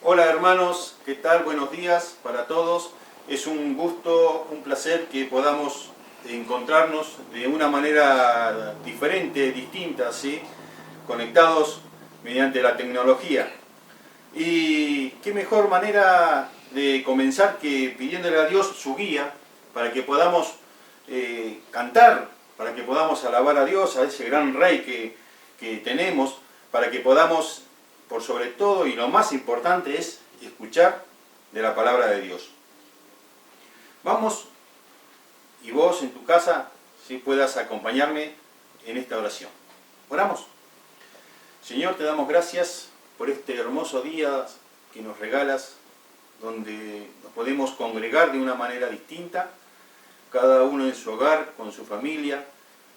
Hola hermanos, ¿qué tal? Buenos días para todos. Es un gusto, un placer que podamos encontrarnos de una manera diferente, distinta, ¿sí? Conectados mediante la tecnología. Y qué mejor manera de comenzar que pidiéndole a Dios su guía para que podamos cantar, para que podamos alabar a Dios, a ese gran Rey que tenemos, para que podamos, por sobre todo y lo más importante es escuchar de la palabra de Dios. Vamos, y vos en tu casa, si puedas acompañarme en esta oración. Oramos. Señor, te damos gracias por este hermoso día que nos regalas, donde nos podemos congregar de una manera distinta, cada uno en su hogar, con su familia,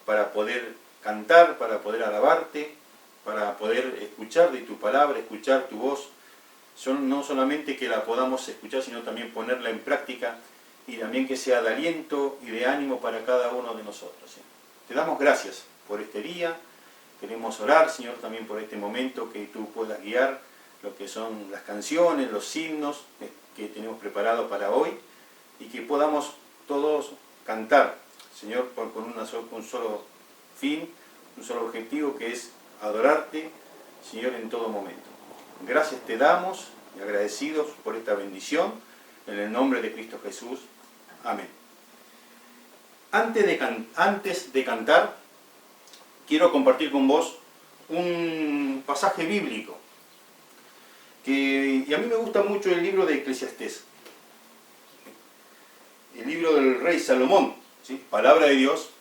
para poder cantar, para poder alabarte, para poder escuchar de tu palabra, escuchar tu voz. No solamente que la podamos escuchar, sino también ponerla en práctica y también que sea de aliento y de ánimo para cada uno de nosotros. ¿Sí? Te damos gracias por este día. Queremos orar, Señor, también por este momento, que tú puedas guiar lo que son las canciones, los himnos que tenemos preparados para hoy y que podamos todos cantar, Señor, con un solo fin, un solo objetivo, que es adorarte, Señor, en todo momento. Gracias te damos y agradecidos por esta bendición, en el nombre de Cristo Jesús. Amén. Antes de cantar, quiero compartir con vos un pasaje bíblico, y a mí me gusta mucho el libro de Eclesiastés, el libro del rey Salomón, ¿sí? Palabra de Dios.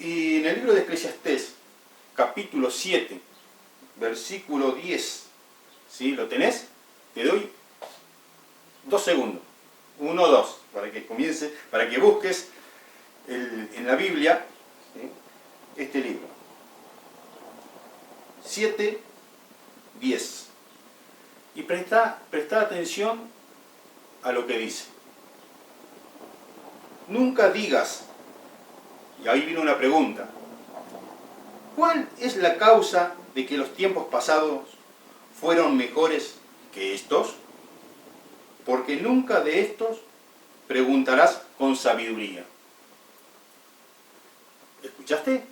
Y en el libro de Eclesiastés, capítulo 7, versículo 10, ¿sí? ¿Lo tenés? Te doy 2 segundos, 1, 2, para que comience, para que busques en la Biblia, ¿sí? Este libro. 7, 10. Y presta atención a lo que dice. Nunca digas, y ahí viene una pregunta, ¿cuál es la causa de que los tiempos pasados fueron mejores que estos? Porque nunca de estos preguntarás con sabiduría. ¿Escuchaste?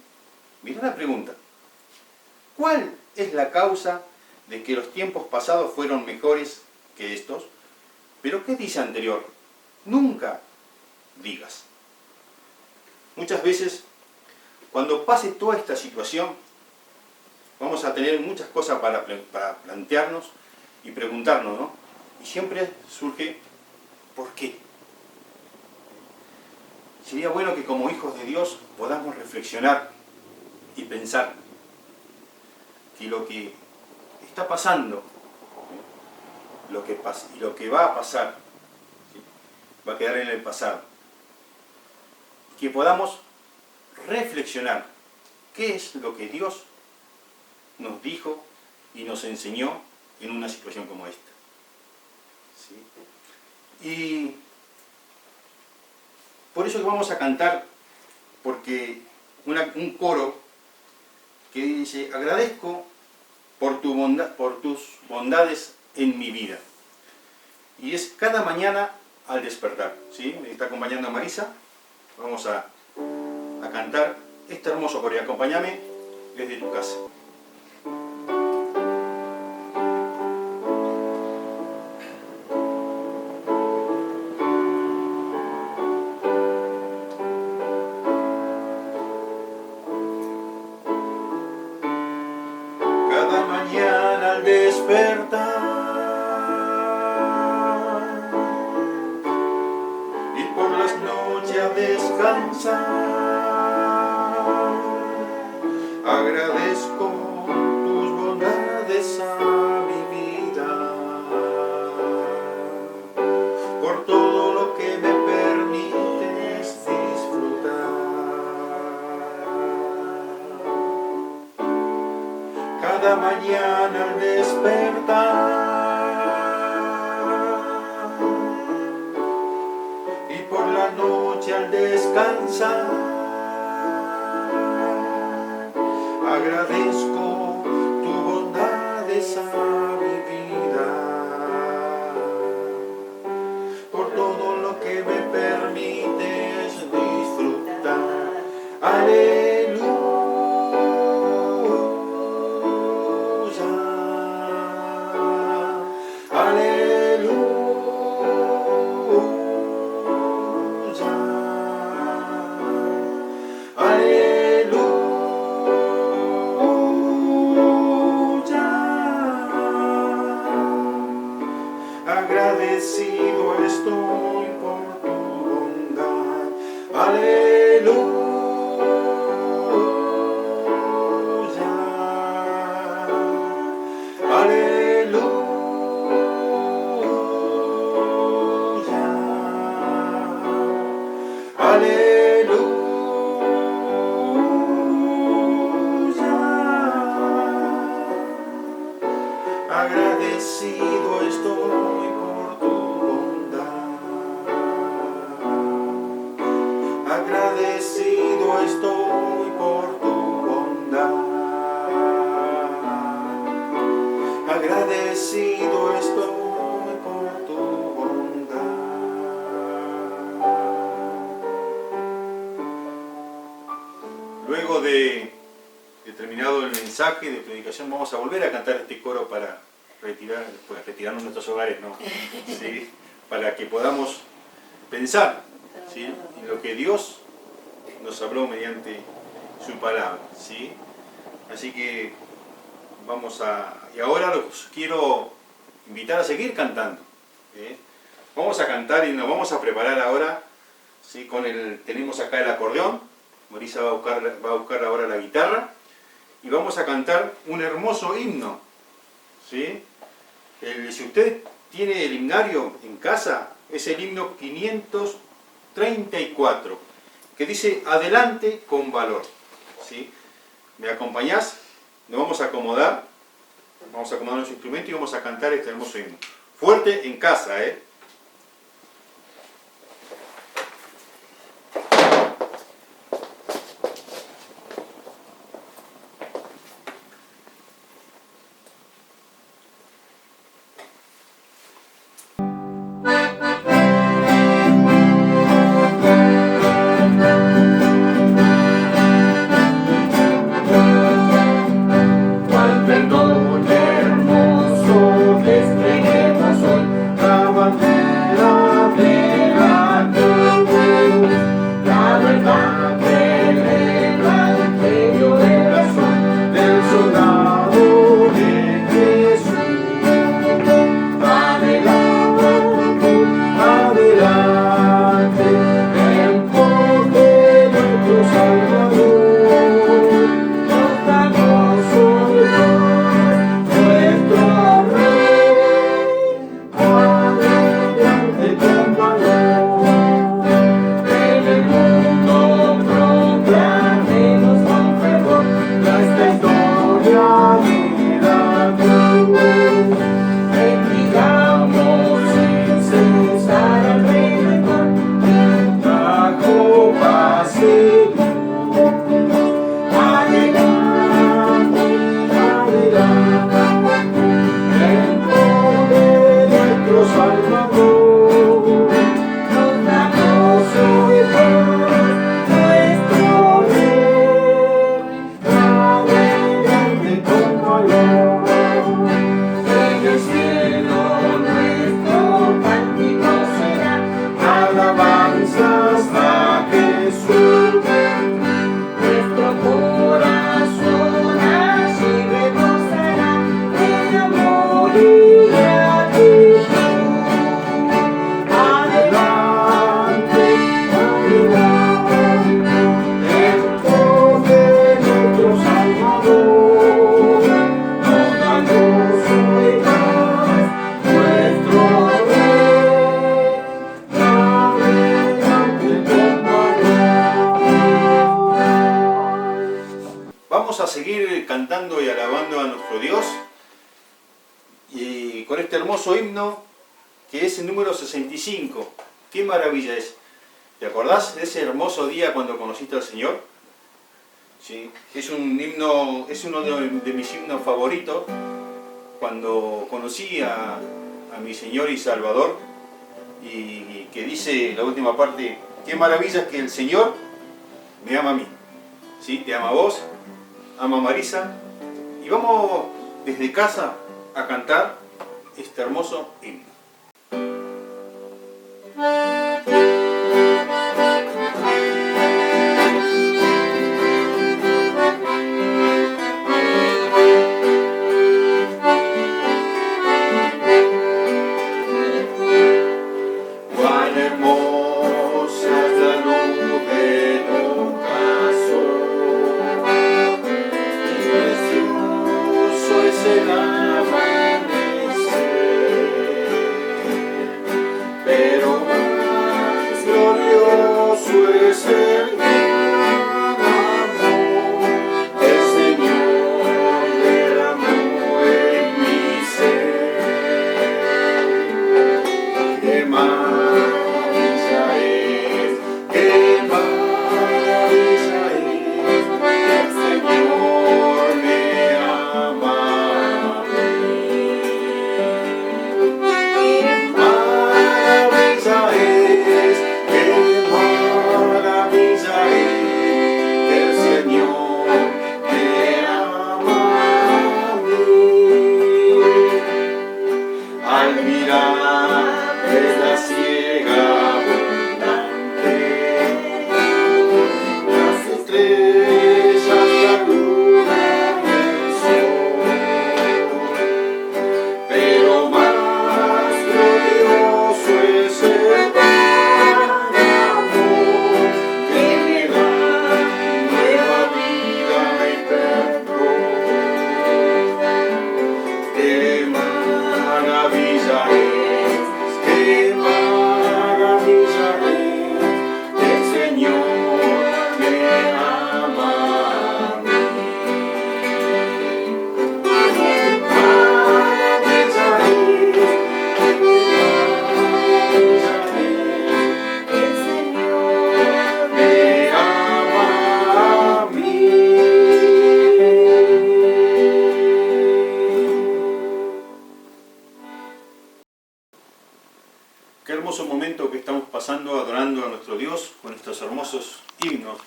Mira la pregunta. ¿Cuál es la causa de que los tiempos pasados fueron mejores que estos? ¿Pero qué dice anterior? Nunca digas. Muchas veces, cuando pase toda esta situación, vamos a tener muchas cosas para plantearnos y preguntarnos, ¿no? Y siempre surge, ¿por qué? Sería bueno que como hijos de Dios podamos reflexionar y pensar que lo que está pasando, lo que va a pasar, ¿sí? Va a quedar en el pasado. Y que podamos reflexionar qué es lo que Dios nos dijo y nos enseñó en una situación como esta. ¿Sí? Y por eso vamos a cantar, porque un coro que dice: agradezco por tus bondades en mi vida. Y es cada mañana al despertar. ¿Sí? Me está acompañando Marisa. Vamos a cantar este hermoso coro. Y acompáñame desde tu casa. Cada mañana al despertar y por las noches a descansar, agradezco tus bondades a mi vida, por todo lo que me permites disfrutar. Cada mañana al despertar y por la noche al descansar, agradezco tu bondades a mi vida. agradecido estoy por tu bondad. Aleluya, aleluya, aleluya. Agradecido estoy por tu bondad. Agradecido estoy por tu bondad. Agradecido estoy por tu bondad. Luego de terminado el mensaje de predicación, vamos a volver a cantar este coro para retirarnos de nuestros hogares, ¿no? ¿Sí? Para que podamos pensar, ¿sí?, en lo que Dios nos habló mediante su palabra, ¿sí? Así que y ahora los quiero invitar a seguir cantando, ¿eh? Vamos a cantar y nos vamos a preparar ahora, ¿sí? Tenemos acá el acordeón, Marisa va a buscar ahora la guitarra, y vamos a cantar un hermoso himno, ¿sí? Si usted tiene el himnario en casa, es el himno 534, que dice adelante con valor, ¿sí? ¿Me acompañás? Nos vamos a acomodar nuestro instrumento y vamos a cantar este hermoso himno. Fuerte en casa, ¿eh? Vamos a seguir cantando y alabando a nuestro Dios y con este hermoso himno que es el número 65. ¡Qué maravilla es! ¿Te acordás de ese hermoso día cuando conociste al Señor? ¿Sí? Es un himno, es uno de mis himnos favoritos. Cuando conocí a mi Señor y Salvador, y que dice la última parte: qué maravilla es que el Señor me ama a mí, ¿sí? Te ama a vos, ama a Marisa, y vamos desde casa a cantar este hermoso himno. maravilla es, qué maravilla es, el Señor me ama a mí. Qué hermoso momento que estamos pasando adorando a nuestro Dios con estos hermosos himnos.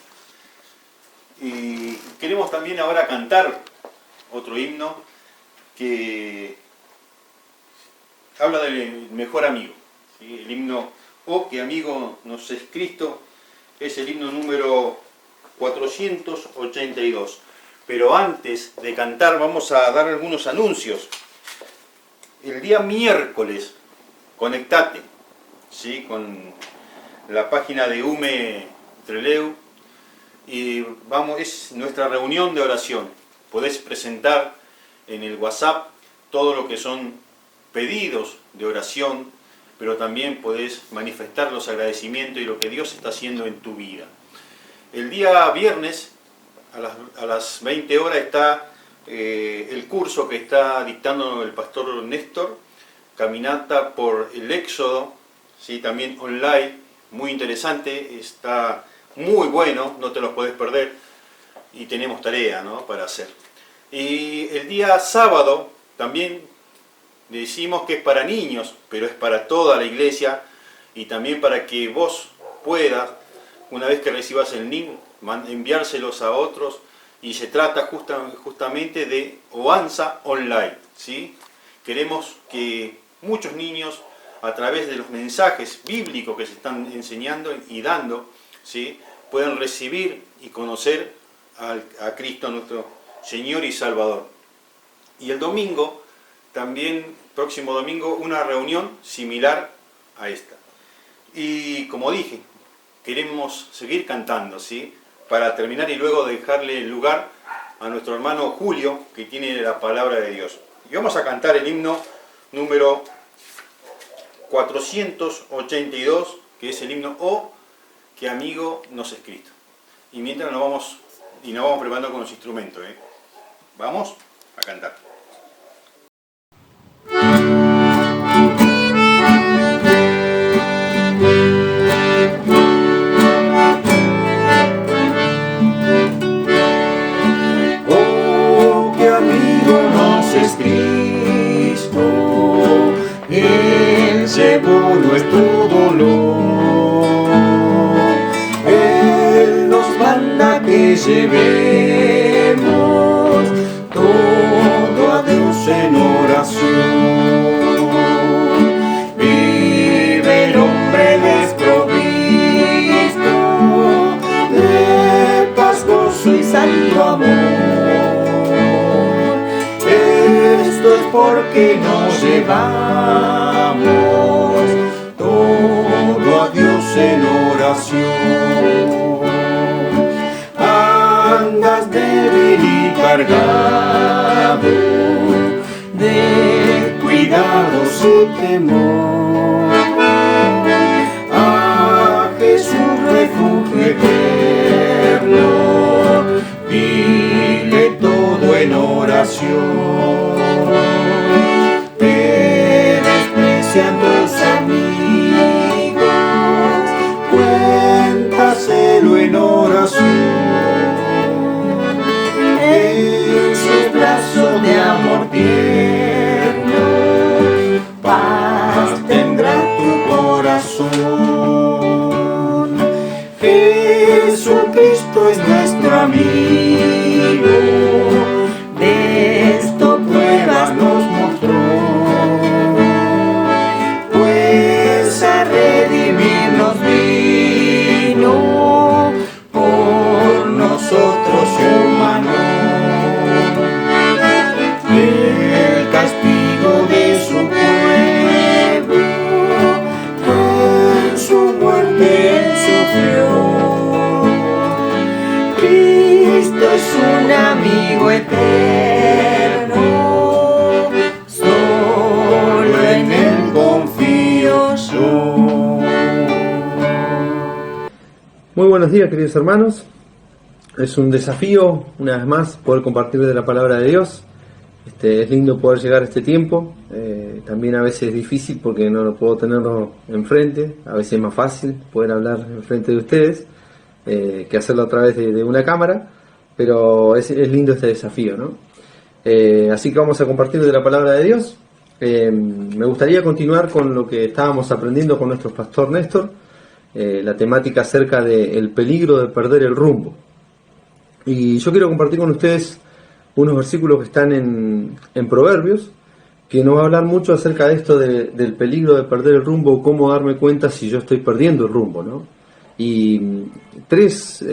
Y queremos también ahora cantar otro himno que habla del mejor amigo, ¿sí? El himno "Oh, qué amigo nos es Cristo" es el himno número 482. Pero antes de cantar vamos a dar algunos anuncios. El día miércoles, conectate, ¿sí?, con la página de UME Trelew y es nuestra reunión de oración. Podés presentar en el WhatsApp todo lo que son pedidos de oración, pero también podés manifestar los agradecimientos y lo que Dios está haciendo en tu vida. El día viernes a las 20 horas está el curso que está dictando el pastor Néstor, Caminata por el Éxodo, ¿sí?, también online, muy interesante, está muy bueno, no te los podés perder y tenemos tarea, ¿no?, para hacer. Y el día sábado también decimos que es para niños, pero es para toda la iglesia y también para que vos puedas, una vez que recibas el link, enviárselos a otros, y se trata justamente de OANSA Online, ¿sí? Queremos que muchos niños, a través de los mensajes bíblicos que se están enseñando y dando, ¿sí?, puedan recibir y conocer a Cristo nuestro Señor y Salvador. Y el domingo, también, próximo domingo, una reunión similar a esta. Y como dije, queremos seguir cantando, ¿sí?, para terminar y luego dejarle el lugar a nuestro hermano Julio, que tiene la palabra de Dios. Y vamos a cantar el himno número 482, que es el himno "Oh, qué amigo nos es Cristo". Y mientras nos vamos preparando con los instrumentos, vamos a cantar. Oh, qué amigo nos es Cristo, Él llevó nuestro dolor. Él nos manda que llevemos todo a Dios en oración. Vive el hombre desprovisto de paz, gozo y santo amor. Esto es porque nos llevamos todo a Dios en oración. Andas débil y cargado de cuidados y temor. A Jesús refugio eterno, dile todo en oración. Te desprecian tus amigos, cuéntaselo en oración. En sus brazos de amor tierno, paz tendrá tu corazón. Jesucristo es nuestro amigo, de esto pruebas nos Muy buenos días, queridos hermanos. Es un desafío, una vez más, poder compartir de la palabra de Dios. Es lindo poder llegar a este tiempo. También a veces es difícil porque no lo puedo tenerlo enfrente. A veces es más fácil poder hablar enfrente de ustedes que hacerlo a través de una cámara. Pero es lindo este desafío, ¿no? Así que vamos a compartir de la palabra de Dios. Me gustaría continuar con lo que estábamos aprendiendo con nuestro pastor Néstor. La temática acerca del peligro de perder el rumbo. Y yo quiero compartir con ustedes unos versículos que están en Proverbios, que nos va a hablar mucho acerca de esto del peligro de perder el rumbo, cómo darme cuenta si yo estoy perdiendo el rumbo, ¿no? Y tres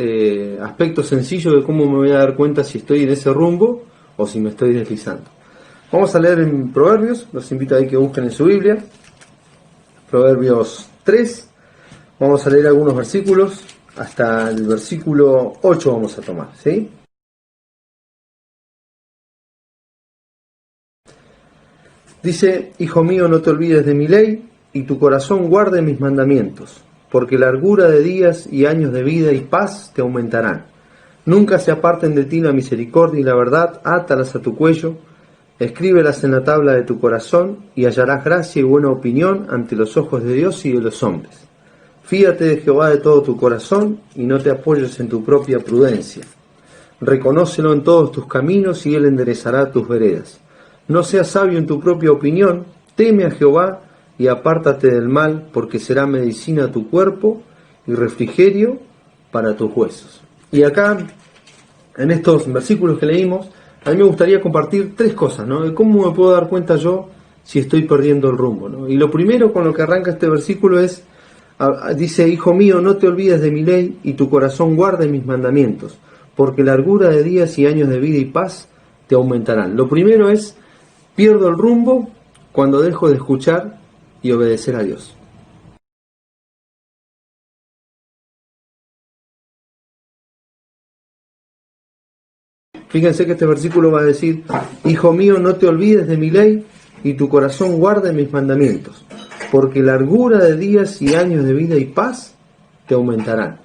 aspectos sencillos de cómo me voy a dar cuenta si estoy en ese rumbo o si me estoy deslizando. Vamos a leer en Proverbios, los invito a que busquen en su Biblia, Proverbios 3. Vamos a leer algunos versículos, hasta el versículo 8 vamos a tomar, ¿sí? Dice: Hijo mío, no te olvides de mi ley, y tu corazón guarde mis mandamientos, porque largura de días y años de vida y paz te aumentarán. Nunca se aparten de ti la misericordia y la verdad, átalas a tu cuello, escríbelas en la tabla de tu corazón, y hallarás gracia y buena opinión ante los ojos de Dios y de los hombres. Fíate de Jehová de todo tu corazón, y no te apoyes en tu propia prudencia. Reconócelo en todos tus caminos, y él enderezará tus veredas. No seas sabio en tu propia opinión, teme a Jehová, y apártate del mal, porque será medicina a tu cuerpo, y refrigerio para tus huesos. Y acá, en estos versículos que leímos, a mí me gustaría compartir tres cosas, ¿no? De cómo me puedo dar cuenta yo si estoy perdiendo el rumbo, ¿no? Y lo primero con lo que arranca este versículo es: dice, hijo mío, no te olvides de mi ley, y tu corazón guarde mis mandamientos, porque largura de días y años de vida y paz te aumentarán. Lo primero es: pierdo el rumbo cuando dejo de escuchar y obedecer a Dios. Fíjense que este versículo va a decir: hijo mío, no te olvides de mi ley, y tu corazón guarde mis mandamientos, porque largura de días y años de vida y paz te aumentarán.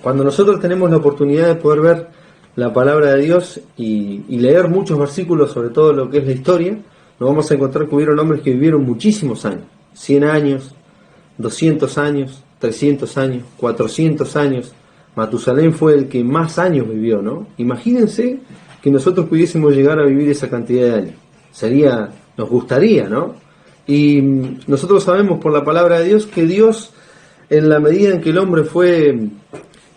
Cuando nosotros tenemos la oportunidad de poder ver la palabra de Dios y leer muchos versículos sobre todo lo que es la historia, nos vamos a encontrar que hubieron hombres que vivieron muchísimos años, 100 años, 200 años, 300 años, 400 años. Matusalén fue el que más años vivió, ¿no? Imagínense que nosotros pudiésemos llegar a vivir esa cantidad de años. Nos gustaría, ¿no? Y nosotros sabemos por la palabra de Dios que Dios, en la medida en que el hombre fue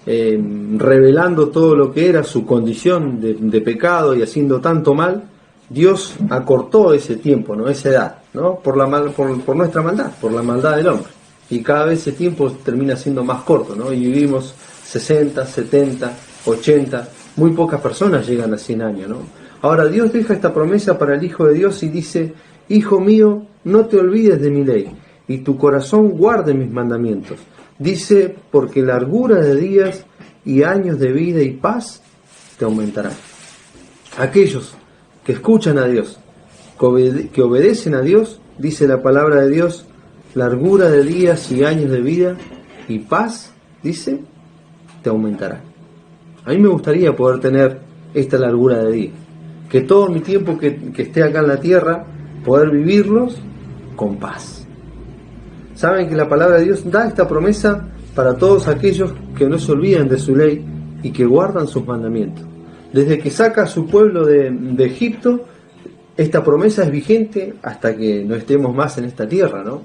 revelando todo lo que era su condición de pecado y haciendo tanto mal, Dios acortó ese tiempo, ¿no? Esa edad, ¿no? Por nuestra maldad, por la maldad del hombre. Y cada vez ese tiempo termina siendo más corto, ¿no? Y vivimos 60, 70, 80, muy pocas personas llegan a 100 años, ¿no? Ahora Dios deja esta promesa para el Hijo de Dios y dice: hijo mío, no te olvides de mi ley, y tu corazón guarde mis mandamientos. Dice: porque largura de días y años de vida y paz te aumentarán. Aquellos que escuchan a Dios, que obedecen a Dios, dice la palabra de Dios, largura de días y años de vida y paz, dice, te aumentará. A mí me gustaría poder tener esta largura de días, que todo mi tiempo que esté acá en la tierra, poder vivirlos con paz. Saben que la palabra de Dios da esta promesa para todos aquellos que no se olvidan de su ley y que guardan sus mandamientos. Desde que saca a su pueblo de Egipto, esta promesa es vigente hasta que no estemos más en esta tierra, ¿no?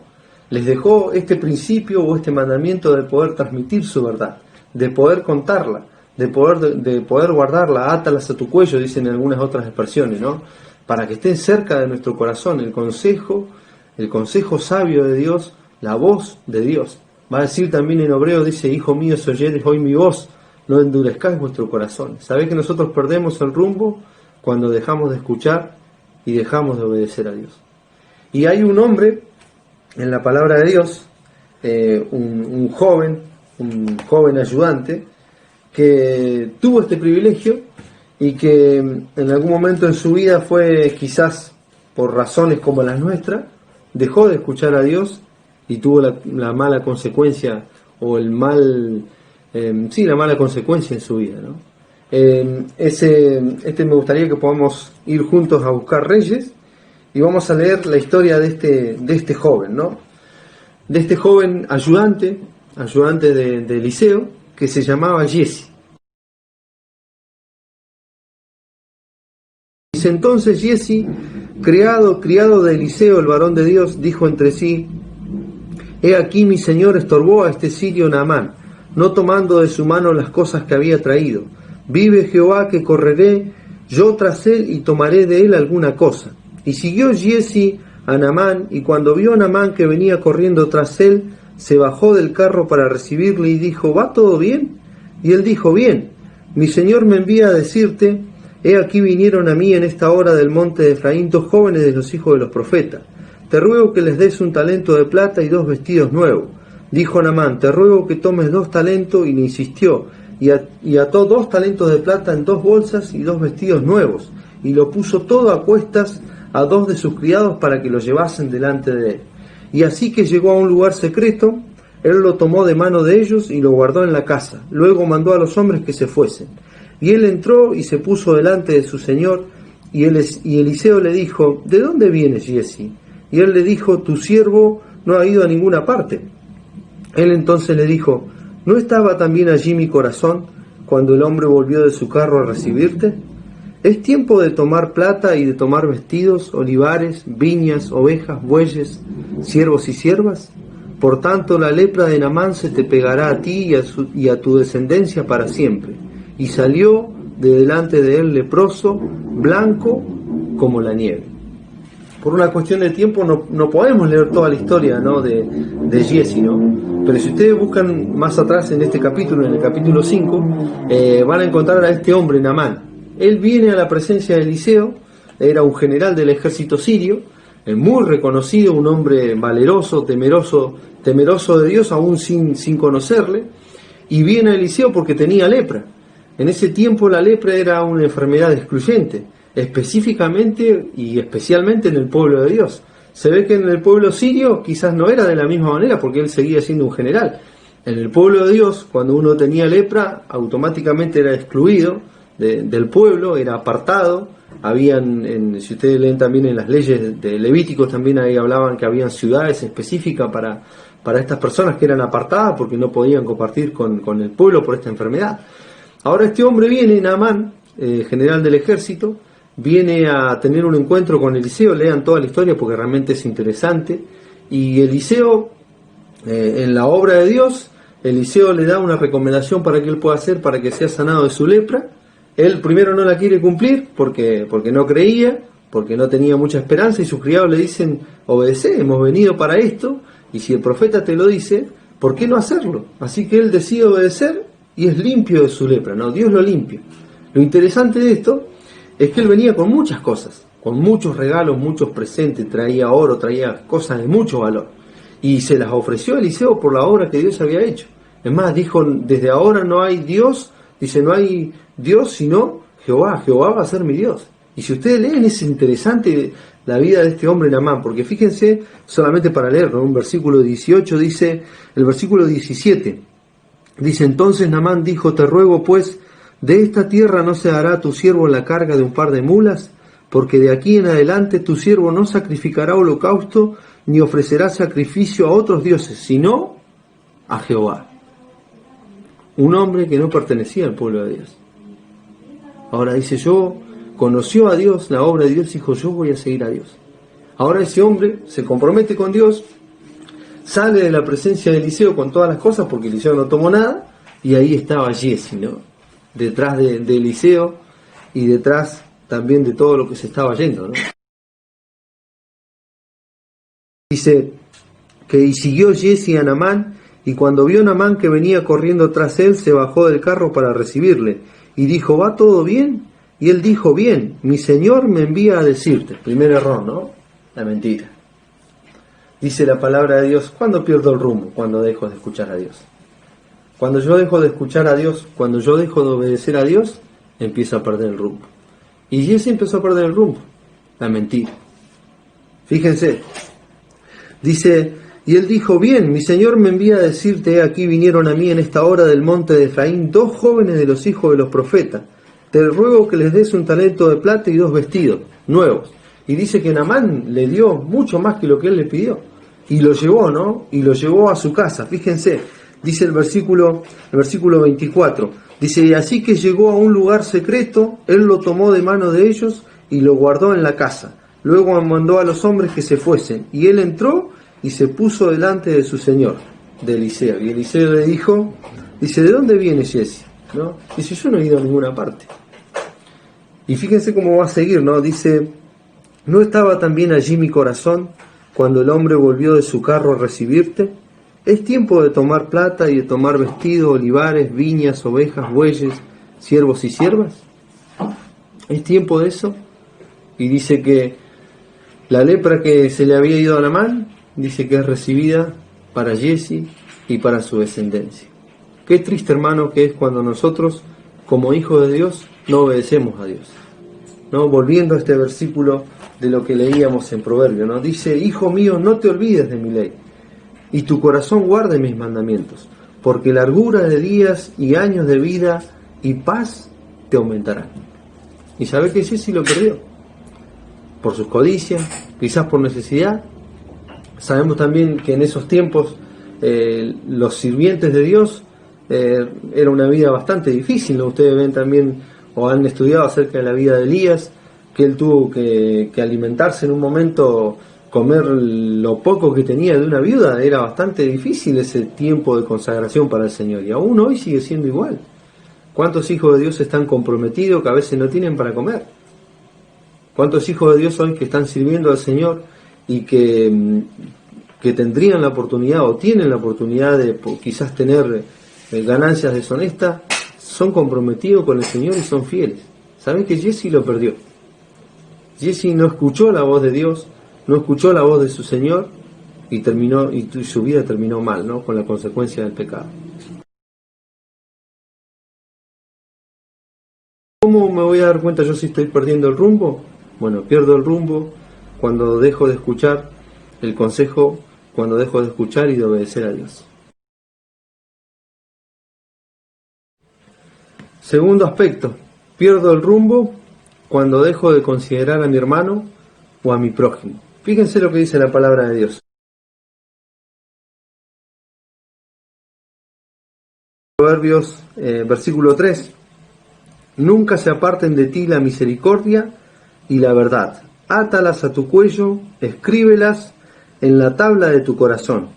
Les dejó este principio o este mandamiento de poder transmitir su verdad, de poder contarla, de poder guardarla, átalas a tu cuello, dicen en algunas otras expresiones, ¿no? Para que estén cerca de nuestro corazón, el consejo sabio de Dios, la voz de Dios. Va a decir también en Hebreos, dice: hijo mío, si oyeres hoy mi voz, no endurezcáis vuestro corazón. ¿Sabéis que nosotros perdemos el rumbo cuando dejamos de escuchar y dejamos de obedecer a Dios? Y hay un hombre en la palabra de Dios, un joven ayudante, que tuvo este privilegio y que en algún momento en su vida fue, quizás por razones como las nuestras, dejó de escuchar a Dios y tuvo la mala consecuencia o el mal la mala consecuencia en su vida, ¿no? Me gustaría que podamos ir juntos a buscar Reyes y vamos a leer la historia de este joven, ¿no? De este joven ayudante de Eliseo, que se llamaba Giezi. Dice entonces Giezi, criado de Eliseo, el varón de Dios, dijo entre sí: he aquí mi señor estorbó a este sirio Naamán, no tomando de su mano las cosas que había traído. Vive Jehová que correré yo tras él y tomaré de él alguna cosa. Y siguió Giezi a Naamán, y cuando vio a Naamán que venía corriendo tras él, se bajó del carro para recibirle y dijo: ¿va todo bien? Y él dijo: bien, mi señor me envía a decirte: he aquí vinieron a mí en esta hora del monte de Efraín 2 jóvenes de los hijos de los profetas. Te ruego que les des 1 talento de plata y 2 vestidos nuevos. Dijo Naamán: te ruego que tomes 2 talentos, y le insistió, y ató 2 talentos de plata en 2 bolsas y 2 vestidos nuevos, y lo puso todo a cuestas a 2 de sus criados para que lo llevasen delante de él. Y así que llegó a un lugar secreto, él lo tomó de mano de ellos y lo guardó en la casa. Luego mandó a los hombres que se fuesen. Y él entró y se puso delante de su señor, y Eliseo le dijo: ¿de dónde vienes, Giezi? Y él le dijo: tu siervo no ha ido a ninguna parte. Él entonces le dijo: ¿no estaba también allí mi corazón cuando el hombre volvió de su carro a recibirte? Es tiempo de tomar plata y de tomar vestidos, olivares, viñas, ovejas, bueyes, siervos y siervas. Por tanto, la lepra de Naamán se te pegará a ti y a tu descendencia para siempre. Y salió de delante de él leproso, blanco como la nieve. Por una cuestión de tiempo no podemos leer toda la historia, ¿no?, de Giezi, ¿no? Pero si ustedes buscan más atrás en este capítulo, en el capítulo 5, van a encontrar a este hombre, Naamán. Él viene a la presencia de Eliseo, era un general del ejército sirio, muy reconocido, un hombre valeroso, temeroso de Dios, aún sin conocerle, y viene a Eliseo porque tenía lepra. En ese tiempo la lepra era una enfermedad excluyente, específicamente y especialmente en el pueblo de Dios. Se ve que en el pueblo sirio quizás no era de la misma manera, porque él seguía siendo un general. En el pueblo de Dios, cuando uno tenía lepra, automáticamente era excluido del pueblo, era apartado. Si ustedes leen también en las leyes de Levíticos, también ahí hablaban que habían ciudades específicas para estas personas que eran apartadas porque no podían compartir con el pueblo por esta enfermedad. Ahora este hombre viene, Naamán, general del ejército, viene a tener un encuentro con Eliseo. Lean toda la historia porque realmente es interesante. Y Eliseo, en la obra de Dios, Eliseo le da una recomendación para que él pueda hacer para que sea sanado de su lepra. Él primero no la quiere cumplir porque no creía, porque no tenía mucha esperanza, y sus criados le dicen: obedece, hemos venido para esto, y si el profeta te lo dice, ¿por qué no hacerlo? Así que él decide obedecer y es limpio de su lepra, ¿no? Dios lo limpia. Lo interesante de esto es que él venía con muchas cosas, con muchos regalos, muchos presentes, traía oro, traía cosas de mucho valor, y se las ofreció a Eliseo por la obra que Dios había hecho. Es más, dijo: desde ahora no hay Dios, dice, no hay Dios sino Jehová, Jehová va a ser mi Dios. Y si ustedes leen, es interesante la vida de este hombre Naamán, porque fíjense, solamente para leerlo, un versículo 18 dice, el versículo 17, dice: entonces Naamán dijo: te ruego pues, de esta tierra no se hará tu siervo la carga de un par de mulas, porque de aquí en adelante tu siervo no sacrificará holocausto, ni ofrecerá sacrificio a otros dioses, sino a Jehová. Un hombre que no pertenecía al pueblo de Dios. Ahora dice: conoció a Dios, la obra de Dios, dijo: yo voy a seguir a Dios. Ahora ese hombre se compromete con Dios, sale de la presencia de Eliseo con todas las cosas, porque Eliseo no tomó nada, y ahí estaba Giezi, ¿no?, detrás de Eliseo, y detrás también de todo lo que se estaba yendo, ¿no? Dice que y siguió Giezi a Naamán, y cuando vio Naamán que venía corriendo tras él, se bajó del carro para recibirle, y dijo: ¿va todo bien? Y él dijo: bien, mi señor me envía a decirte. Primer error, ¿no? La mentira. Dice la palabra de Dios: ¿cuándo pierdo el rumbo? Cuando dejo de escuchar a Dios. Cuando yo dejo de escuchar a Dios, cuando yo dejo de obedecer a Dios, empiezo a perder el rumbo. Y Giezi empezó a perder el rumbo. La mentira. Fíjense, dice Y él dijo: bien, mi señor me envía a decirte, aquí vinieron a mí en esta hora del monte de Efraín 2 jóvenes de los hijos de los profetas. Te ruego que les des un talento de plata y 2 vestidos nuevos. Y dice que Naamán le dio mucho más que lo que él le pidió. Y lo llevó, ¿no? Y lo llevó a su casa. Fíjense, dice el versículo 24. Dice: y así que llegó a un lugar secreto, él lo tomó de mano de ellos y lo guardó en la casa. Luego mandó a los hombres que se fuesen. Y él entró y se puso delante de su señor, de Eliseo. Y Eliseo le dijo, dice: ¿de dónde viene Giesi? ¿No? Dice: yo no he ido a ninguna parte. Y fíjense cómo va a seguir, ¿no? Dice: ¿no estaba también allí mi corazón cuando el hombre volvió de su carro a recibirte? Es tiempo de tomar plata y de tomar vestido, olivares, viñas, ovejas, bueyes, siervos y siervas. ¿Es tiempo de eso? Y dice que la lepra que se le había ido a Naamán, dice que es recibida para Giesi y para su descendencia. Qué triste, hermano, que es cuando nosotros, como hijos de Dios, no obedecemos a Dios, ¿no? Volviendo a este versículo de lo que leíamos en Proverbio, ¿no? Dice: hijo mío, no te olvides de mi ley, y tu corazón guarde mis mandamientos, porque largura de días y años de vida y paz te aumentarán. ¿Y sabe que Giesi lo perdió? Por sus codicias, quizás por necesidad. Sabemos también que en esos tiempos los sirvientes de Dios era una vida bastante difícil, ¿no? Ustedes ven también o han estudiado acerca de la vida de Elías, que él tuvo que alimentarse en un momento, comer lo poco que tenía de una viuda. Era bastante difícil ese tiempo de consagración para el Señor, y aún hoy sigue siendo igual. ¿Cuántos hijos de Dios están comprometidos que a veces no tienen para comer? ¿Cuántos hijos de Dios hoy que están sirviendo al Señor y que tendrían la oportunidad o tienen la oportunidad de quizás tener ganancias deshonestas, son comprometidos con el Señor y son fieles? ¿Saben que Giesi lo perdió? Giesi no escuchó la voz de Dios, no escuchó la voz de su Señor y su vida terminó mal, ¿no? Con la consecuencia del pecado. ¿Cómo me voy a dar cuenta yo si estoy perdiendo el rumbo? Bueno, pierdo el rumbo cuando dejo de escuchar el consejo, cuando dejo de escuchar y de obedecer a Dios. Segundo aspecto, pierdo el rumbo cuando dejo de considerar a mi hermano o a mi prójimo. Fíjense lo que dice la palabra de Dios. Proverbios, versículo 3. Nunca se aparten de ti la misericordia y la verdad. Átalas a tu cuello, escríbelas en la tabla de tu corazón.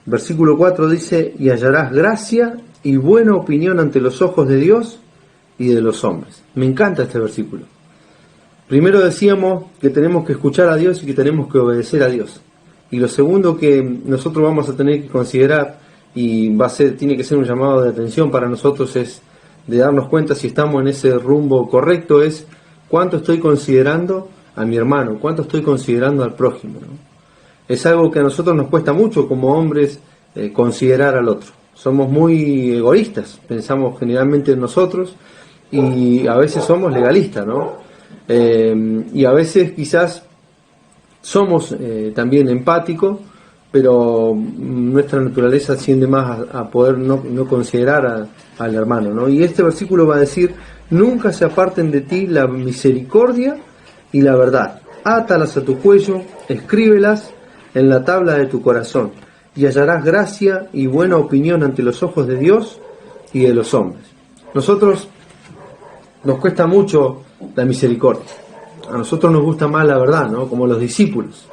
Versículo 4 dice: y hallarás gracia y buena opinión ante los ojos de Dios y de los hombres. Me encanta este versículo. Primero decíamos que tenemos que escuchar a Dios y que tenemos que obedecer a Dios. Y lo segundo que nosotros vamos a tener que considerar, y tiene que ser un llamado de atención para nosotros, es de darnos cuenta si estamos en ese rumbo correcto, es cuánto estoy considerando a mi hermano, cuánto estoy considerando al prójimo, ¿no? Es algo que a nosotros nos cuesta mucho como hombres considerar al otro. Somos muy egoístas, pensamos generalmente en nosotros y a veces somos legalistas, ¿no? Y a veces quizás somos también empáticos, pero nuestra naturaleza tiende más a poder no considerar al hermano, ¿no? Y este versículo va a decir: nunca se aparten de ti la misericordia y la verdad. Átalas a tu cuello, escríbelas en la tabla de tu corazón, y hallarás gracia y buena opinión ante los ojos de Dios y de los hombres. Nosotros nos cuesta mucho la misericordia. A nosotros nos gusta más la verdad, ¿no? Como los discípulos,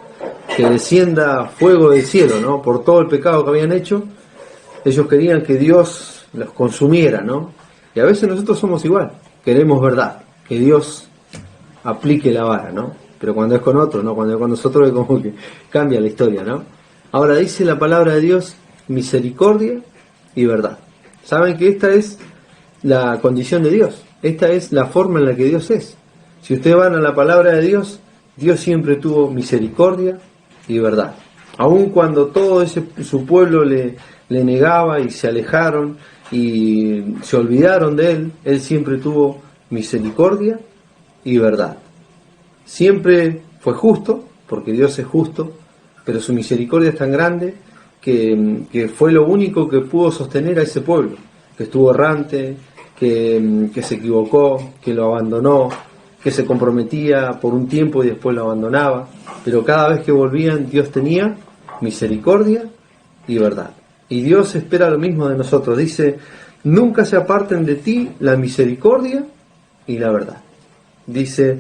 que descienda fuego del cielo, ¿no? Por todo el pecado que habían hecho, ellos querían que Dios los consumiera, ¿no? Y a veces nosotros somos igual, queremos verdad, que Dios aplique la vara, ¿no? Pero cuando es con otro, ¿no? Cuando es con nosotros es como que cambia la historia, ¿no? Ahora dice la palabra de Dios: misericordia y verdad. ¿Saben que esta es la condición de Dios? Esta es la forma en la que Dios es. Si ustedes van a la palabra de Dios, Dios siempre tuvo misericordia y verdad. Aun cuando todo su pueblo le negaba y se alejaron y se olvidaron de Él, Él siempre tuvo misericordia y verdad. Siempre fue justo, porque Dios es justo, pero su misericordia es tan grande que fue lo único que pudo sostener a ese pueblo, que estuvo errante, que se equivocó, que lo abandonó, que se comprometía por un tiempo y después lo abandonaba, pero cada vez que volvían Dios tenía misericordia y verdad. Y Dios espera lo mismo de nosotros. Dice, nunca se aparten de ti la misericordia y la verdad. Dice,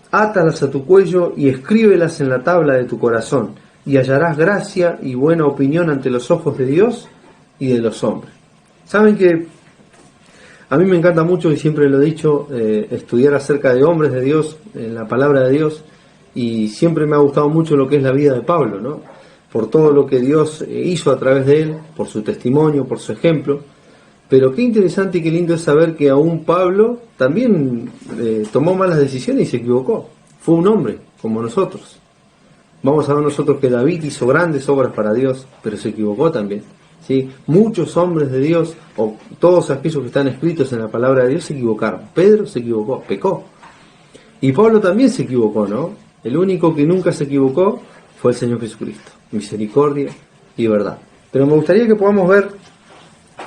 átalas a tu cuello y escríbelas en la tabla de tu corazón, y hallarás gracia y buena opinión ante los ojos de Dios y de los hombres. Saben que a mí me encanta mucho, y siempre lo he dicho, estudiar acerca de hombres de Dios, en la palabra de Dios, y siempre me ha gustado mucho lo que es la vida de Pablo, ¿no? Por todo lo que Dios hizo a través de él, por su testimonio, por su ejemplo. Pero qué interesante y qué lindo es saber que aún Pablo también tomó malas decisiones y se equivocó. Fue un hombre, como nosotros. Vamos a ver nosotros que David hizo grandes obras para Dios, pero se equivocó también. ¿Sí? Muchos hombres de Dios, o todos aquellos que están escritos en la palabra de Dios, se equivocaron. Pedro se equivocó, pecó. Y Pablo también se equivocó, ¿no? El único que nunca se equivocó fue el Señor Jesucristo. Misericordia y verdad. Pero me gustaría que podamos ver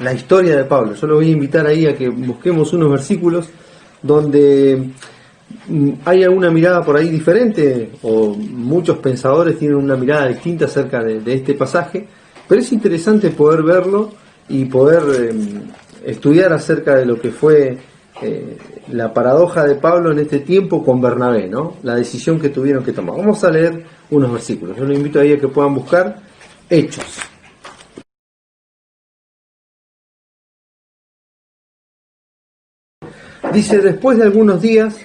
la historia de Pablo. Yo lo voy a invitar ahí a que busquemos unos versículos donde hay alguna mirada por ahí diferente, o muchos pensadores tienen una mirada distinta acerca de este pasaje, pero es interesante poder verlo y poder estudiar acerca de lo que fue la paradoja de Pablo en este tiempo con Bernabé, ¿no? La decisión que tuvieron que tomar. Vamos a leer unos versículos. Yo los invito ahí a que puedan buscar Hechos. Dice, después de algunos días,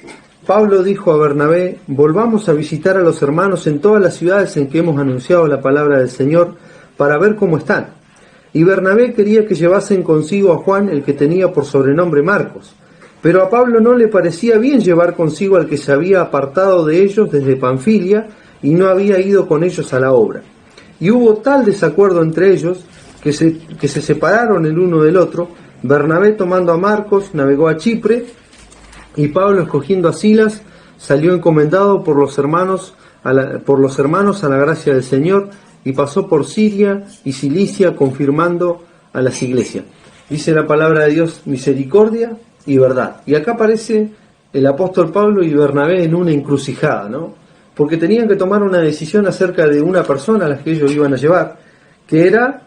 Pablo dijo a Bernabé, volvamos a visitar a los hermanos en todas las ciudades en que hemos anunciado la palabra del Señor, para ver cómo están. Y Bernabé quería que llevasen consigo a Juan, el que tenía por sobrenombre Marcos. Pero a Pablo no le parecía bien llevar consigo al que se había apartado de ellos desde Panfilia y no había ido con ellos a la obra. Y hubo tal desacuerdo entre ellos que se separaron el uno del otro. Bernabé, tomando a Marcos, navegó a Chipre, y Pablo, escogiendo a Silas, salió encomendado por los hermanos a la gracia del Señor, y pasó por Siria y Cilicia, confirmando a las iglesias. Dice la palabra de Dios, misericordia y verdad. Y acá aparece el apóstol Pablo y Bernabé en una encrucijada, ¿no? Porque tenían que tomar una decisión acerca de una persona a la que ellos iban a llevar, que era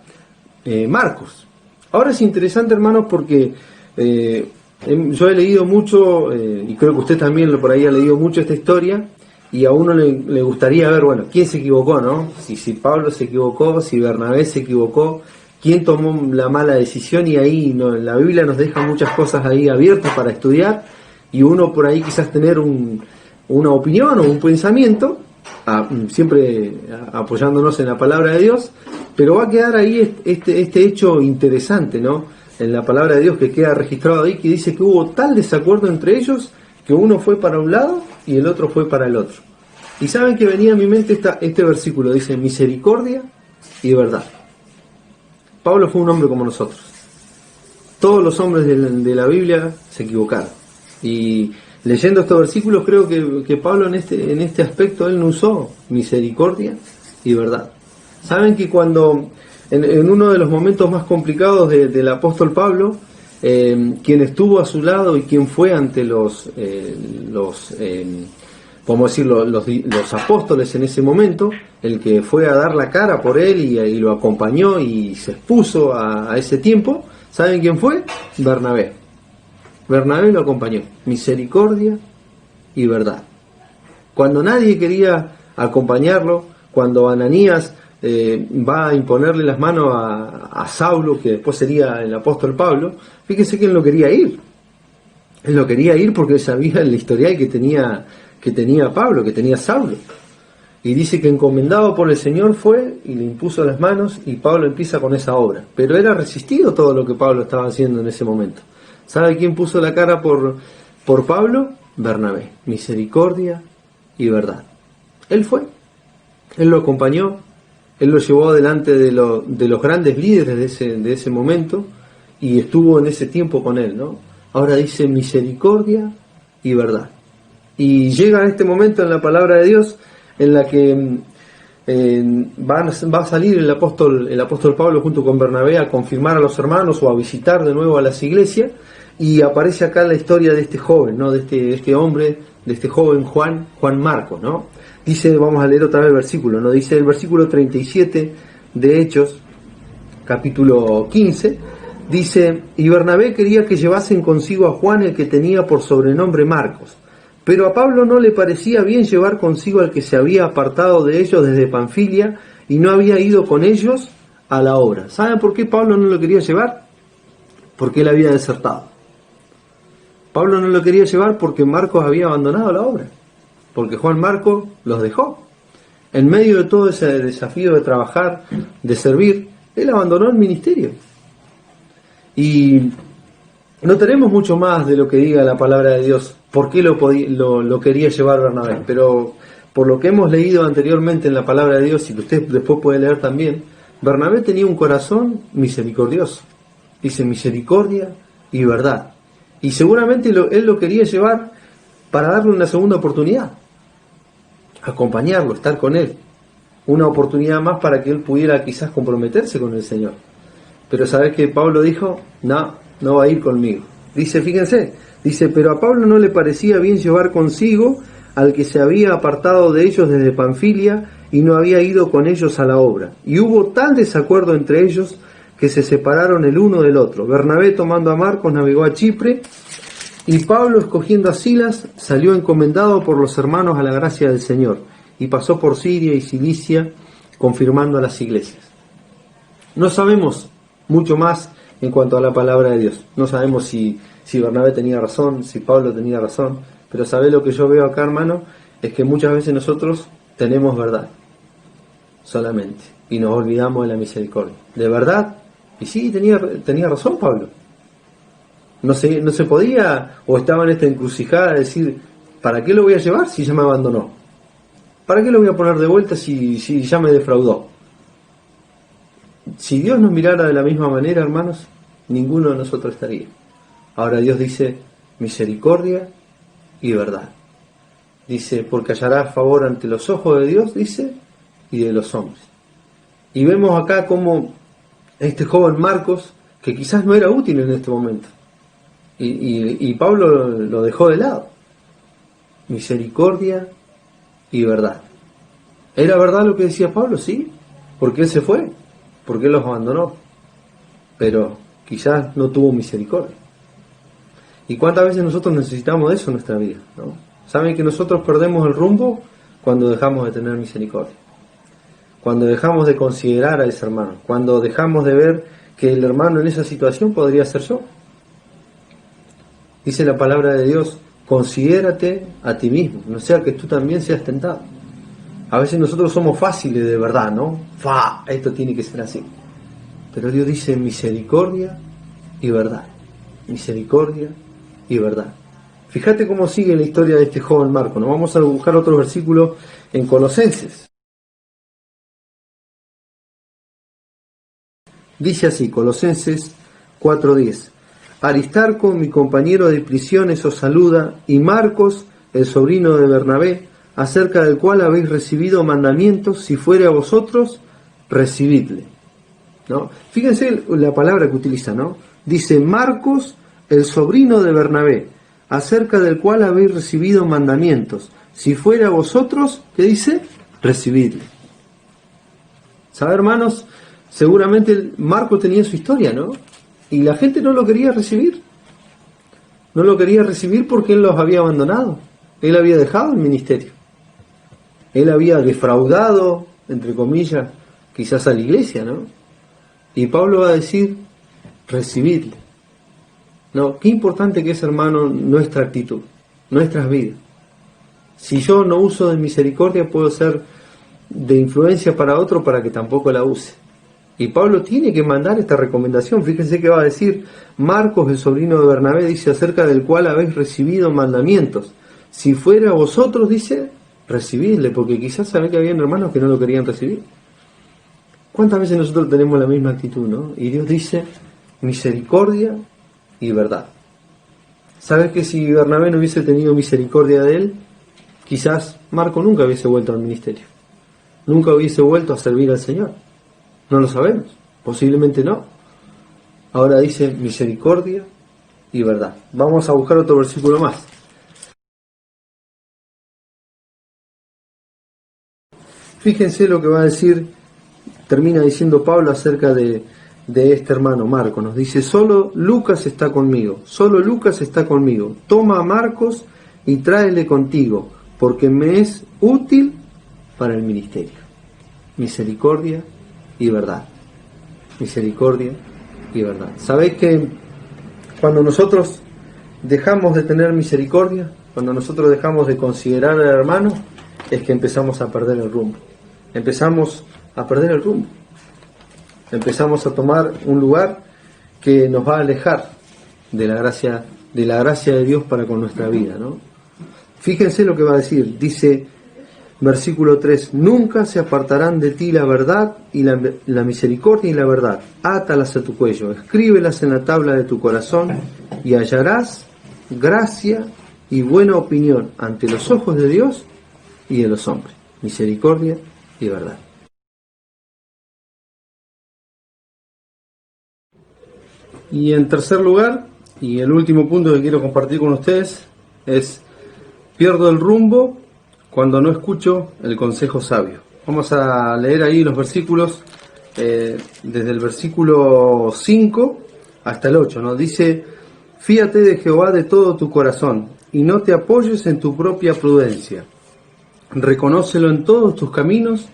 Marcos. Ahora es interesante, hermanos, porque yo he leído mucho, y creo que usted también por ahí ha leído mucho esta historia, y a uno le gustaría ver, bueno, quién se equivocó, ¿no? Si Pablo se equivocó, si Bernabé se equivocó, quién tomó la mala decisión, y ahí la Biblia nos deja muchas cosas ahí abiertas para estudiar, y uno por ahí quizás tener una opinión o un pensamiento, siempre apoyándonos en la palabra de Dios, pero va a quedar ahí este hecho interesante, ¿no? En la palabra de Dios que queda registrado ahí, que dice que hubo tal desacuerdo entre ellos que uno fue para un lado y el otro fue para el otro. Y saben que venía a mi mente este versículo, dice misericordia y verdad. Pablo fue un hombre como nosotros. Todos los hombres de la Biblia se equivocaron. Y leyendo estos versículos creo que Pablo en este aspecto él no usó misericordia y verdad. Saben que cuando en uno de los momentos más complicados del apóstol Pablo, quien estuvo a su lado y quien fue ante los apóstoles en ese momento, el que fue a dar la cara por él y lo acompañó y se expuso a ese tiempo, ¿saben quién fue? Bernabé. Bernabé lo acompañó, misericordia y verdad. Cuando nadie quería acompañarlo, cuando Ananías va a imponerle las manos a Saulo, que después sería el apóstol Pablo, fíjense que él no quería ir. Él no quería ir porque él sabía el historial que tenía Pablo, que tenía Saulo. Y dice que encomendado por el Señor fue y le impuso las manos, y Pablo empieza con esa obra. Pero era resistido todo lo que Pablo estaba haciendo en ese momento. ¿Sabe quién puso la cara por Pablo? Bernabé. Misericordia y verdad. Él fue. Él lo acompañó. Él lo llevó delante de los grandes líderes de ese momento y estuvo en ese tiempo con él, ¿no? Ahora dice misericordia y verdad. Y llega a este momento en la palabra de Dios en la que va a salir el apóstol Pablo junto con Bernabé a confirmar a los hermanos o a visitar de nuevo a las iglesias, y aparece acá la historia de este joven, ¿no? de este hombre, de este joven Juan Marcos, ¿no? Dice, vamos a leer otra vez el versículo, ¿no? Dice el versículo 37 de Hechos, capítulo 15, dice: y Bernabé quería que llevasen consigo a Juan, el que tenía por sobrenombre Marcos. Pero a Pablo no le parecía bien llevar consigo al que se había apartado de ellos desde Panfilia y no había ido con ellos a la obra. ¿Saben por qué Pablo no lo quería llevar? Porque él había desertado. Pablo no lo quería llevar porque Marcos había abandonado la obra. Porque Juan Marcos los dejó. En medio de todo ese desafío de trabajar, de servir, él abandonó el ministerio. Y no tenemos mucho más de lo que diga la palabra de Dios, por qué lo quería llevar Bernabé, pero por lo que hemos leído anteriormente en la palabra de Dios, y que usted después puede leer también, Bernabé tenía un corazón misericordioso, dice misericordia y verdad, y seguramente él lo quería llevar para darle una segunda oportunidad, acompañarlo, estar con él, una oportunidad más para que él pudiera quizás comprometerse con el Señor. Pero ¿sabes qué Pablo dijo? No va a ir conmigo. Dice, fíjense, dice, pero a Pablo no le parecía bien llevar consigo al que se había apartado de ellos desde Panfilia y no había ido con ellos a la obra. Y hubo tal desacuerdo entre ellos que se separaron el uno del otro. Bernabé, tomando a Marcos, navegó a Chipre, y Pablo, escogiendo a Silas, salió encomendado por los hermanos a la gracia del Señor, y pasó por Siria y Cilicia, confirmando a las iglesias. No sabemos mucho más en cuanto a la palabra de Dios. No sabemos si Bernabé tenía razón, si Pablo tenía razón, pero ¿sabe lo que yo veo acá, hermano? Es que muchas veces nosotros tenemos verdad solamente y nos olvidamos de la misericordia. ¿De verdad? Y sí, tenía razón Pablo. No se podía, o estaba en esta encrucijada de decir, ¿para qué lo voy a llevar si ya me abandonó? ¿Para qué lo voy a poner de vuelta si ya me defraudó? Si Dios nos mirara de la misma manera, hermanos, ninguno de nosotros estaría. Ahora Dios dice misericordia y verdad. Dice, porque hallará favor ante los ojos de Dios, dice, y de los hombres. Y vemos acá como este joven Marcos, que quizás no era útil en este momento, y Pablo lo dejó de lado. Misericordia y verdad. ¿Era verdad lo que decía Pablo? Sí, porque él se fue, porque él los abandonó, pero quizás no tuvo misericordia. ¿Y cuántas veces nosotros necesitamos de eso en nuestra vida, ¿no? ¿Saben que nosotros perdemos el rumbo cuando dejamos de tener misericordia? Cuando dejamos de considerar a ese hermano, cuando dejamos de ver que el hermano en esa situación podría ser yo. Dice la palabra de Dios, considérate a ti mismo, no sea que tú también seas tentado. A veces nosotros somos fáciles de verdad, ¿no? Esto tiene que ser así. Pero Dios dice misericordia y verdad. Misericordia y verdad. Fíjate cómo sigue la historia de este joven Marco. Nos vamos a buscar otro versículo en Colosenses. Dice así, Colosenses 4:10. Aristarco, mi compañero de prisiones, os saluda, y Marcos, el sobrino de Bernabé, acerca del cual habéis recibido mandamientos, si fuere a vosotros, recibidle. ¿No? Fíjense la palabra que utiliza, ¿no? Dice Marcos, el sobrino de Bernabé, acerca del cual habéis recibido mandamientos, si fuere a vosotros, ¿qué dice? Recibidle. ¿Sabe, hermanos? Seguramente Marcos tenía su historia, ¿no? Y la gente no lo quería recibir. No lo quería recibir porque él los había abandonado. Él había dejado el ministerio. Él había defraudado, entre comillas, quizás a la iglesia, ¿no? Y Pablo va a decir, recibidle. No, qué importante que es, hermano, nuestra actitud, nuestras vidas. Si yo no uso de misericordia, puedo ser de influencia para otro para que tampoco la use. Y Pablo tiene que mandar esta recomendación. Fíjense que va a decir, Marcos, el sobrino de Bernabé, dice, acerca del cual habéis recibido mandamientos. Si fuera a vosotros, dice, recibidle, porque quizás sabe que habían hermanos que no lo querían recibir. ¿Cuántas veces nosotros tenemos la misma actitud, no? Y Dios dice, misericordia y verdad. ¿Sabes que si Bernabé no hubiese tenido misericordia de él, quizás Marco nunca hubiese vuelto al ministerio? nunca hubiese vuelto a servir al Señor. No lo sabemos, posiblemente no. Ahora dice misericordia y verdad. Vamos a buscar otro versículo más. Fíjense lo que va a decir, termina diciendo Pablo acerca de este hermano Marcos. Nos dice, solo Lucas está conmigo, solo Lucas está conmigo. Toma a Marcos y tráele contigo, porque me es útil para el ministerio. Misericordia y verdad. Misericordia y verdad. ¿Sabéis que cuando nosotros dejamos de tener misericordia, cuando nosotros dejamos de considerar al hermano, es que empezamos a perder el rumbo? Empezamos a perder el rumbo. Empezamos a tomar un lugar que nos va a alejar de la gracia de Dios para con nuestra vida, ¿no? Fíjense lo que va a decir. Dice, versículo 3, nunca se apartarán de ti la verdad y la misericordia y la verdad. Átalas a tu cuello, escríbelas en la tabla de tu corazón y hallarás gracia y buena opinión ante los ojos de Dios y de los hombres. Misericordia y verdad. Y en tercer lugar, y el último punto que quiero compartir con ustedes, es pierdo el rumbo cuando no escucho el consejo sabio. Vamos a leer ahí los versículos, desde el versículo 5 hasta el 8, ¿no? Dice, fíate de Jehová de todo tu corazón, y no te apoyes en tu propia prudencia. Reconócelo en todos tus caminos,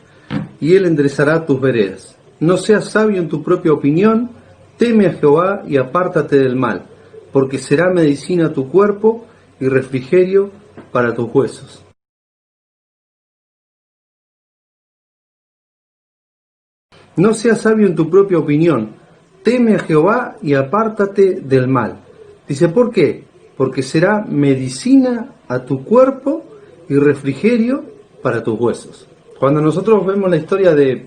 y él enderezará tus veredas. No seas sabio en tu propia opinión, teme a Jehová y apártate del mal, porque será medicina a tu cuerpo y refrigerio para tus huesos. No seas sabio en tu propia opinión, teme a Jehová y apártate del mal. Dice, ¿por qué? Porque será medicina a tu cuerpo y refrigerio para tus huesos. Cuando nosotros vemos la historia de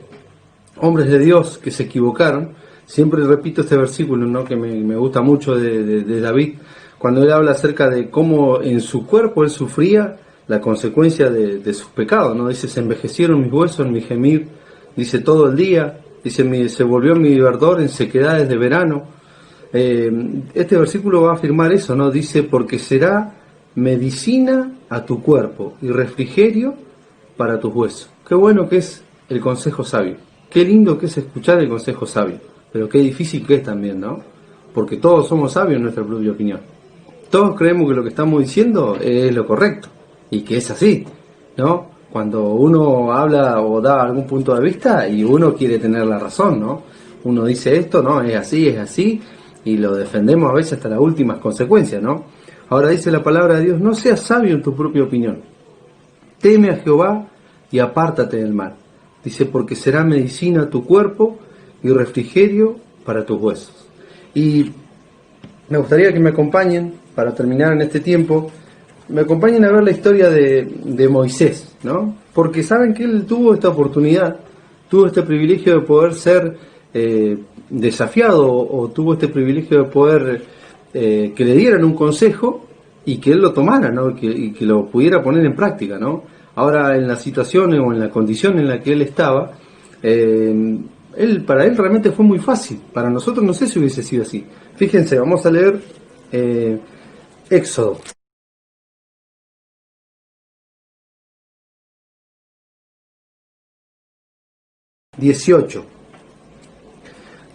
hombres de Dios que se equivocaron, siempre repito este versículo, ¿no?, que me gusta mucho de David, cuando él habla acerca de cómo en su cuerpo él sufría la consecuencia de sus pecados, ¿no? Dice, se envejecieron mis huesos en mi gemir, dice, todo el día, dice, se volvió mi verdor en sequedades de verano. Este versículo va a afirmar eso, ¿no? Dice, porque será medicina a tu cuerpo y refrigerio para tus huesos. Qué bueno que es el consejo sabio, qué lindo que es escuchar el consejo sabio, pero qué difícil que es también, ¿no? Porque todos somos sabios en nuestra propia opinión. Todos creemos que lo que estamos diciendo es lo correcto, y que es así, ¿no? Cuando uno habla o da algún punto de vista y uno quiere tener la razón, ¿no? Uno dice esto, no, es así, y lo defendemos a veces hasta las últimas consecuencias, ¿no? Ahora dice la palabra de Dios, no seas sabio en tu propia opinión. Teme a Jehová y apártate del mal. Dice, porque será medicina a tu cuerpo y refrigerio para tus huesos. Y me gustaría que me acompañen, para terminar en este tiempo, me acompañen a ver la historia de Moisés, ¿no? Porque saben que él tuvo esta oportunidad, tuvo este privilegio de poder ser desafiado, o tuvo este privilegio de poder que le dieran un consejo y que él lo tomara, ¿no? Y que lo pudiera poner en práctica, ¿no? Ahora, en la situación o en la condición en la que él estaba, para él realmente fue muy fácil. Para nosotros no sé si hubiese sido así. Fíjense, vamos a leer Éxodo. ...18...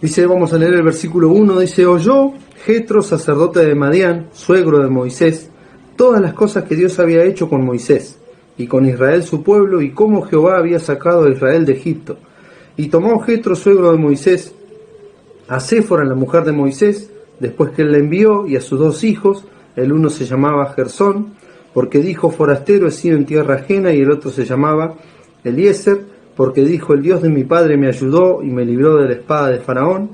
Dice, vamos a leer el versículo 1, dice, oyó Jetro, sacerdote de Madián, suegro de Moisés, todas las cosas que Dios había hecho con Moisés, y con Israel su pueblo, y cómo Jehová había sacado a Israel de Egipto. Y tomó Jetro, suegro de Moisés, a Séfora, la mujer de Moisés, después que él la envió, y a sus 2 hijos, el uno se llamaba Gersón, porque dijo, forastero he sido en tierra ajena, y el otro se llamaba Eliezer, porque dijo, el Dios de mi padre me ayudó y me libró de la espada de Faraón.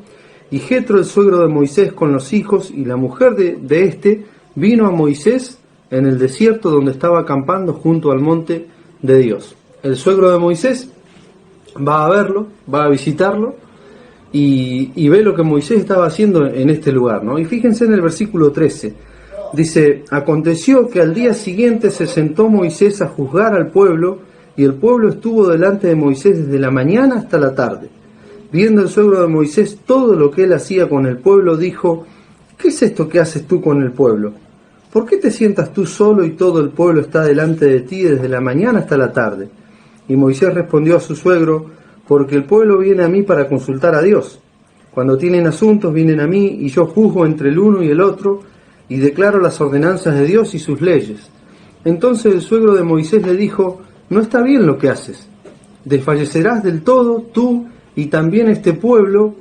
Y Jetro, el suegro de Moisés, con los hijos y la mujer de este, vino a Moisés en el desierto donde estaba acampando junto al monte de Dios. El suegro de Moisés va a verlo, va a visitarlo y ve lo que Moisés estaba haciendo en este lugar, ¿no? Y fíjense en el versículo 13, dice, aconteció que al día siguiente se sentó Moisés a juzgar al pueblo, Y el pueblo estuvo delante de Moisés desde la mañana hasta la tarde. Viendo el suegro de Moisés todo lo que él hacía con el pueblo, dijo: ¿qué es esto que haces tú con el pueblo? ¿Por qué te sientas tú solo y todo el pueblo está delante de ti desde la mañana hasta la tarde? Y Moisés respondió a su suegro: porque el pueblo viene a mí para consultar a Dios. Cuando tienen asuntos vienen a mí, y yo juzgo entre el uno y el otro, y declaro las ordenanzas de Dios y sus leyes. Entonces el suegro de Moisés le dijo: no está bien lo que haces. Desfallecerás del todo tú y también este pueblo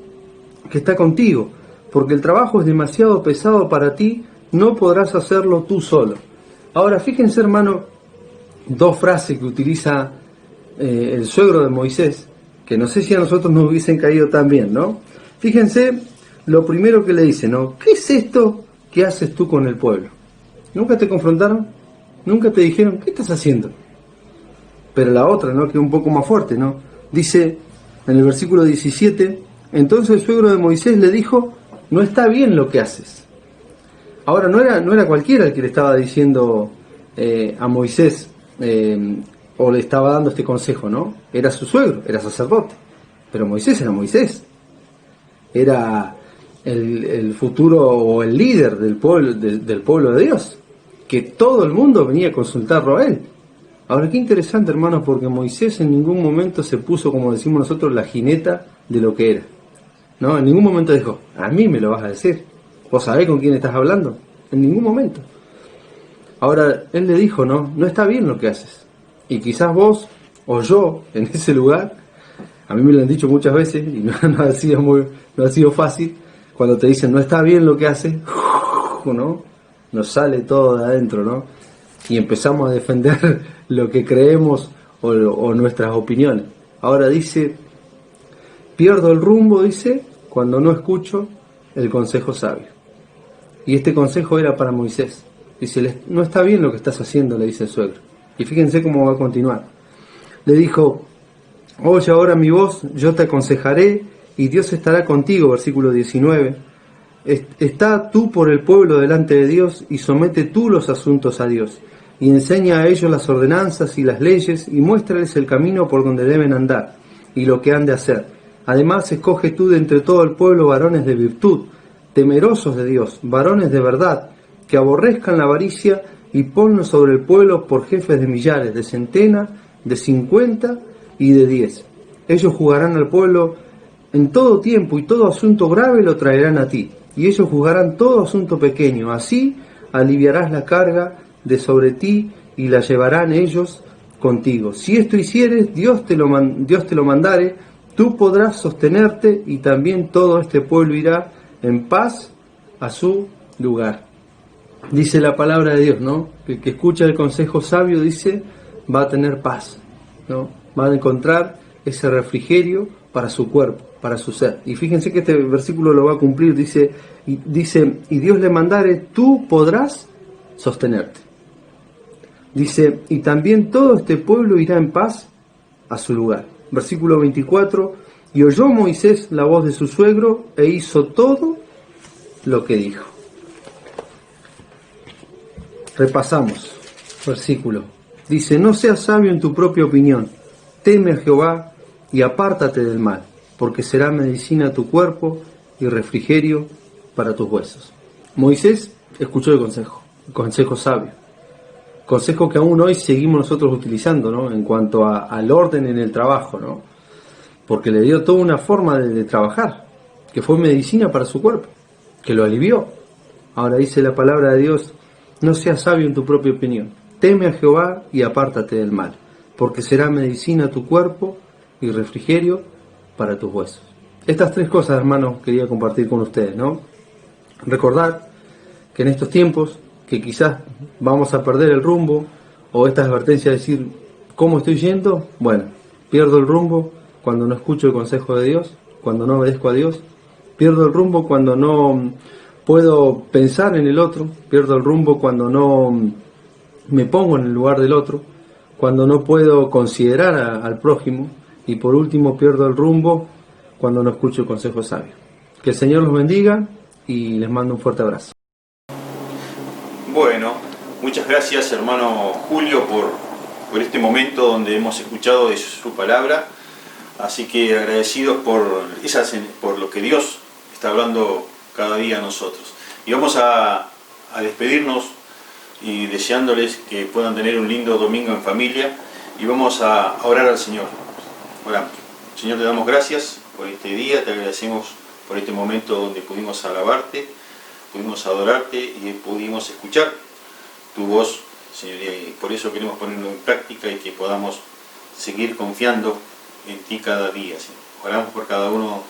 que está contigo, porque el trabajo es demasiado pesado para ti, no podrás hacerlo tú solo. Ahora fíjense, hermano, dos frases que utiliza el suegro de Moisés, que no sé si a nosotros nos hubiesen caído tan bien, ¿no? Fíjense lo primero que le dice, ¿no? ¿Qué es esto que haces tú con el pueblo? ¿Nunca te confrontaron? ¿Nunca te dijeron, qué estás haciendo? Pero la otra, ¿no? Que es un poco más fuerte, ¿no? Dice en el versículo 17, entonces el suegro de Moisés le dijo: no está bien lo que haces. Ahora, no era cualquiera el que le estaba diciendo a Moisés, o le estaba dando este consejo, ¿no? Era su suegro, era sacerdote. Pero Moisés era Moisés. Era el futuro o el líder del pueblo de Dios, que todo el mundo venía a consultarlo a él. Ahora, qué interesante, hermanos, porque Moisés en ningún momento se puso, como decimos nosotros, la jineta de lo que era, ¿no? En ningún momento dijo: a mí me lo vas a decir, ¿vos sabés con quién estás hablando? En ningún momento. Ahora, él le dijo: no está bien lo que haces. Y quizás vos o yo, en ese lugar, a mí me lo han dicho muchas veces, y no ha sido fácil, cuando te dicen no está bien lo que haces, ¿no? Nos sale todo de adentro, ¿no? Y empezamos a defender lo que creemos o nuestras opiniones. Ahora dice: pierdo el rumbo, dice, cuando no escucho el consejo sabio. Y este consejo era para Moisés. Dice: no está bien lo que estás haciendo, le dice el suegro. Y fíjense cómo va a continuar. Le dijo: oye ahora mi voz, yo te aconsejaré, y Dios estará contigo, versículo 19. Está tú por el pueblo delante de Dios, y somete tú los asuntos a Dios, y enseña a ellos las ordenanzas y las leyes, y muéstrales el camino por donde deben andar, y lo que han de hacer. Además, escoge tú de entre todo el pueblo varones de virtud, temerosos de Dios, varones de verdad, que aborrezcan la avaricia, y ponlos sobre el pueblo por jefes de millares, de centena, de 50 y de 10. Ellos juzgarán al pueblo en todo tiempo, y todo asunto grave lo traerán a ti, y ellos juzgarán todo asunto pequeño. Así aliviarás la carga de sobre ti, y la llevarán ellos contigo. Si esto hicieres, Dios te lo mandare, tú podrás sostenerte, y también todo este pueblo irá en paz a su lugar. Dice la palabra de Dios, ¿no? El que escucha el consejo sabio, dice, va a tener paz, ¿no? Va a encontrar ese refrigerio para su cuerpo, para su ser. Y fíjense que este versículo lo va a cumplir, dice, y Dios le mandare, tú podrás sostenerte. Dice, y también todo este pueblo irá en paz a su lugar. Versículo 24, y oyó Moisés la voz de su suegro, e hizo todo lo que dijo. Repasamos, versículo. Dice, no seas sabio en tu propia opinión, teme a Jehová y apártate del mal, porque será medicina a tu cuerpo y refrigerio para tus huesos. Moisés escuchó el consejo sabio, consejo que aún hoy seguimos nosotros utilizando, ¿no? En cuanto al orden en el trabajo, ¿no? Porque le dio toda una forma de trabajar, que fue medicina para su cuerpo, que lo alivió. Ahora dice la palabra de Dios, no seas sabio en tu propia opinión, teme a Jehová y apártate del mal, porque será medicina a tu cuerpo y refrigerio para tus huesos. Estas tres cosas, hermanos, quería compartir con ustedes, ¿no? Recordar que en estos tiempos, que quizás vamos a perder el rumbo, o esta advertencia de decir, ¿cómo estoy yendo? Bueno, pierdo el rumbo cuando no escucho el consejo de Dios, cuando no obedezco a Dios, pierdo el rumbo cuando no puedo pensar en el otro, pierdo el rumbo cuando no me pongo en el lugar del otro, cuando no puedo considerar al prójimo, y por último pierdo el rumbo cuando no escucho el consejo sabio. Que el Señor los bendiga y les mando un fuerte abrazo. Bueno, muchas gracias hermano Julio por por este momento donde hemos escuchado de su palabra. Así que agradecidos por lo que Dios está hablando cada día a nosotros. Y vamos a despedirnos y deseándoles que puedan tener un lindo domingo en familia, y vamos a orar al Señor. Oramos. Señor, te damos gracias por este día, te agradecemos por este momento donde pudimos alabarte, pudimos adorarte y pudimos escuchar tu voz, Señor, y por eso queremos ponerlo en práctica y que podamos seguir confiando en ti cada día, Señor. Oramos por cada uno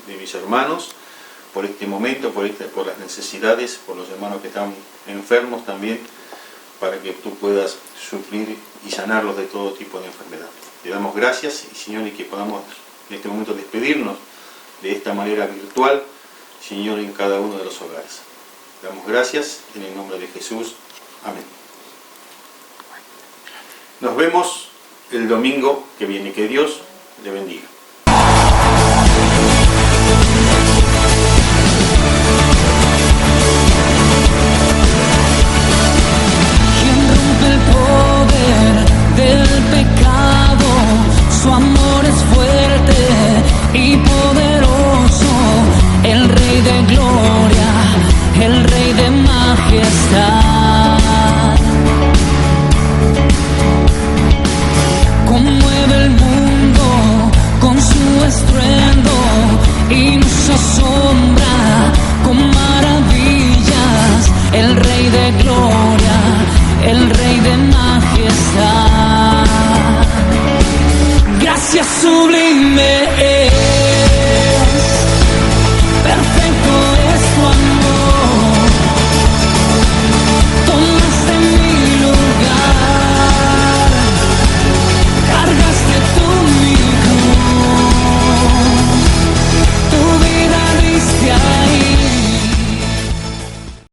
de mis hermanos, por este momento, por las necesidades, por los hermanos que están enfermos también, para que tú puedas suplir y sanarlos de todo tipo de enfermedad. Te damos gracias, y Señor, y que podamos en este momento despedirnos de esta manera virtual, Señor, en cada uno de los hogares. Te damos gracias en el nombre de Jesús. Amén. Nos vemos el domingo que viene. Que Dios le bendiga. Del pecado, su amor es fuerte y poderoso, el Rey de gloria, el Rey de majestad. Conmueve el mundo con su estruendo y nos asombra con maravillas, el Rey de gloria, el Rey de majestad. Gracias sublime